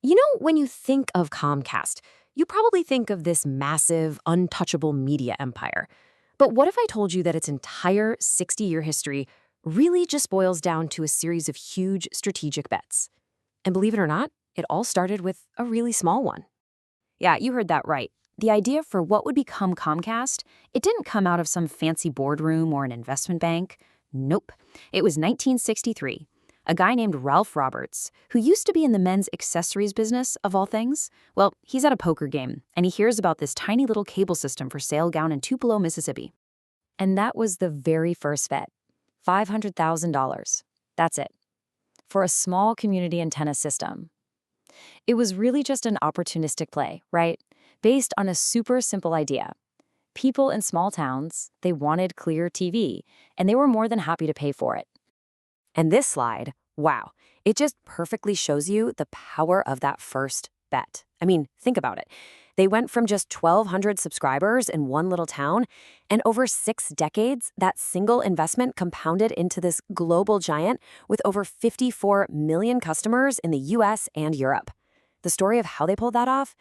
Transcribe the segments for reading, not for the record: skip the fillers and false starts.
When you think of Comcast, you probably think of this massive, untouchable media empire. But what if I told you that its entire 60-year history really just boils down to a series of huge strategic bets? And believe it or not, it all started with a really small one. Yeah, you heard that right. The idea for what would become Comcast, it didn't come out of some fancy boardroom or an investment bank. Nope. It was 1963. A guy named Ralph Roberts, who used to be in the men's accessories business, of all things. Well, he's at a poker game, and he hears about this tiny little cable system for sale down in Tupelo, Mississippi. And that was the very first bet. $500,000. That's it. For a small community antenna system. It was really just an opportunistic play, right? Based on a super simple idea. People in small towns, they wanted clear TV, and they were more than happy to pay for it. And this slide, wow, it just perfectly shows you the power of that first bet. I mean, think about it. They went from just 1,200 subscribers in one little town, and over 6 decades, that single investment compounded into this global giant with over 54 million customers in the US and Europe. The story of how they pulled that off?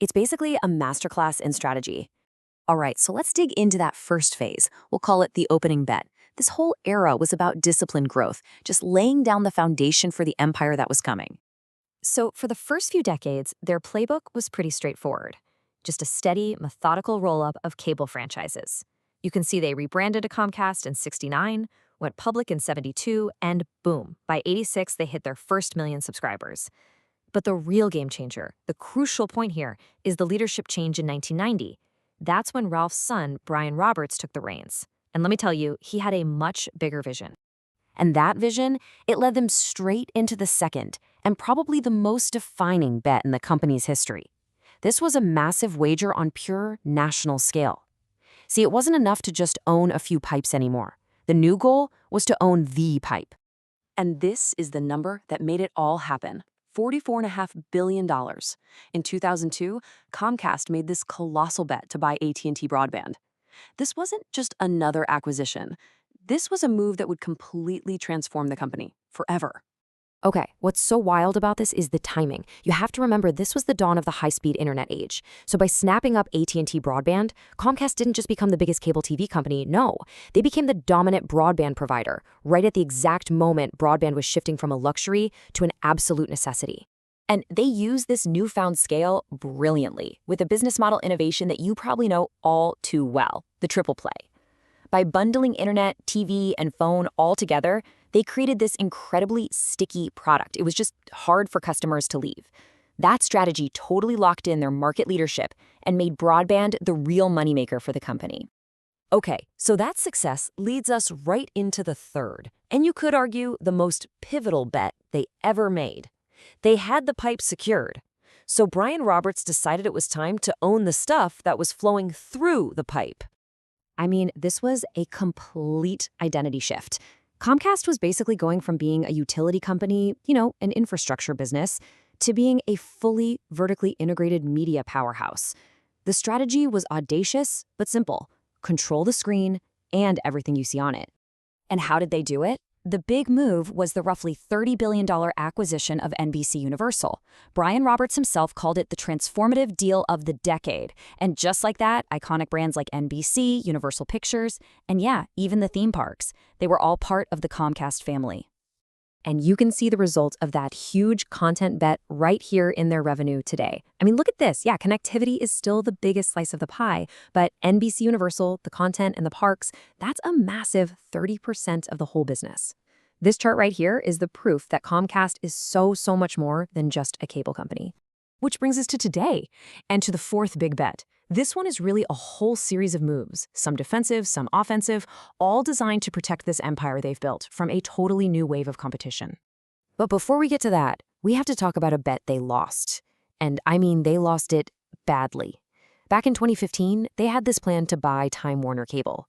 It's basically a masterclass in strategy. All right, so let's dig into that first phase. We'll call it the opening bet. This whole era was about disciplined growth, just laying down the foundation for the empire that was coming. So for the first few decades, their playbook was pretty straightforward. Just a steady, methodical roll-up of cable franchises. You can see they rebranded to Comcast in '69, went public in '72, and boom, by '86 they hit their first million subscribers. But the real game changer, the crucial point here, is the leadership change in 1990. That's when Ralph's son, Brian Roberts, took the reins. And let me tell you, he had a much bigger vision. And that vision, it led them straight into the second, and probably the most defining bet in the company's history. This was a massive wager on pure national scale. See, it wasn't enough to just own a few pipes anymore. The new goal was to own the pipe. And this is the number that made it all happen. $44.5 billion. In 2002, Comcast made this colossal bet to buy AT&T Broadband. This wasn't just another acquisition. This was a move that would completely transform the company, forever. Okay, what's so wild about this is the timing. You have to remember this was the dawn of the high-speed internet age. So by snapping up AT&T Broadband, Comcast didn't just become the biggest cable TV company, no. They became the dominant broadband provider, right at the exact moment broadband was shifting from a luxury to an absolute necessity. And they use this newfound scale brilliantly with a business model innovation that you probably know all too well, the triple play. By bundling internet, TV, and phone all together, they created this incredibly sticky product. It was just hard for customers to leave. That strategy totally locked in their market leadership and made broadband the real moneymaker for the company. Okay, so that success leads us right into the third, and you could argue the most pivotal bet they ever made. They had the pipe secured. So Brian Roberts decided it was time to own the stuff that was flowing through the pipe. I mean, this was a complete identity shift. Comcast was basically going from being a utility company, an infrastructure business, to being a fully vertically integrated media powerhouse. The strategy was audacious but simple. Control the screen and everything you see on it. And how did they do it? The big move was the roughly $30 billion acquisition of NBCUniversal. Brian Roberts himself called it the transformative deal of the decade. And just like that, iconic brands like NBC, Universal Pictures, and yeah, even the theme parks, they were all part of the Comcast family. And you can see the results of that huge content bet right here in their revenue today. I mean, look at this. Yeah, connectivity is still the biggest slice of the pie, but NBCUniversal, the content, and the parks, that's a massive 30% of the whole business. This chart right here is the proof that Comcast is so much more than just a cable company. Which brings us to today, and to the fourth big bet. This one is really a whole series of moves, some defensive, some offensive, all designed to protect this empire they've built from a totally new wave of competition. But before we get to that, we have to talk about a bet they lost. And I mean, they lost it badly. Back in 2015, they had this plan to buy Time Warner Cable.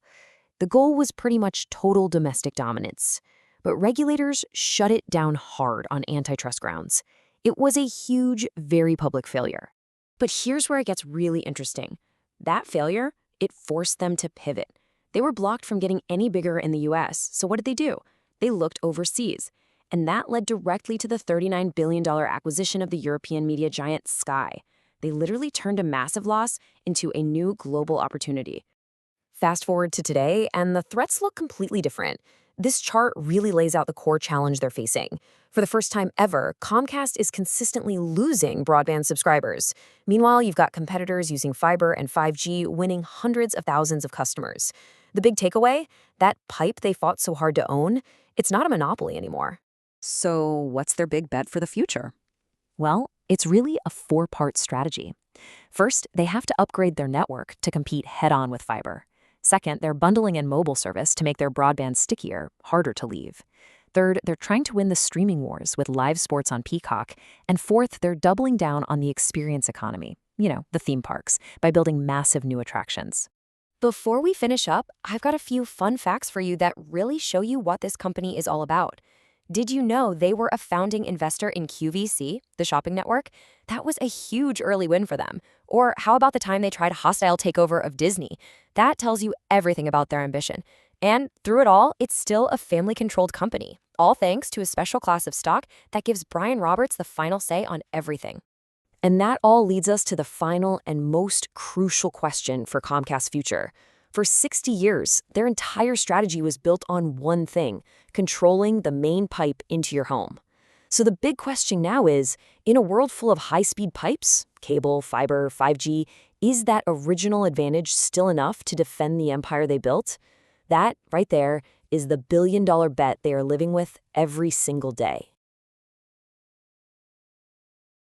The goal was pretty much total domestic dominance. But regulators shut it down hard on antitrust grounds. It was a huge, very public failure. But here's where it gets really interesting. That failure, it forced them to pivot. They were blocked from getting any bigger in the US, so what did they do? They looked overseas. And that led directly to the $39 billion acquisition of the European media giant Sky. They literally turned a massive loss into a new global opportunity. Fast forward to today, and the threats look completely different. This chart really lays out the core challenge they're facing. For the first time ever, Comcast is consistently losing broadband subscribers. Meanwhile, you've got competitors using fiber and 5G winning hundreds of thousands of customers. The big takeaway? That pipe they fought so hard to own, it's not a monopoly anymore. So, what's their big bet for the future? Well, it's really a four-part strategy. First, they have to upgrade their network to compete head-on with fiber. Second, they're bundling in mobile service to make their broadband stickier, harder to leave. Third, they're trying to win the streaming wars with live sports on Peacock. And fourth, they're doubling down on the experience economy, the theme parks, by building massive new attractions. Before we finish up, I've got a few fun facts for you that really show you what this company is all about. Did you know they were a founding investor in QVC, the shopping network? That was a huge early win for them. Or how about the time they tried a hostile takeover of Disney? That tells you everything about their ambition. And through it all, it's still a family-controlled company, all thanks to a special class of stock that gives Brian Roberts the final say on everything. And that all leads us to the final and most crucial question for Comcast's future. For 60 years, their entire strategy was built on one thing: controlling the main pipe into your home. So the big question now is, in a world full of high-speed pipes, cable, fiber, 5G, is that original advantage still enough to defend the empire they built? That, right there, is the billion-dollar bet they are living with every single day.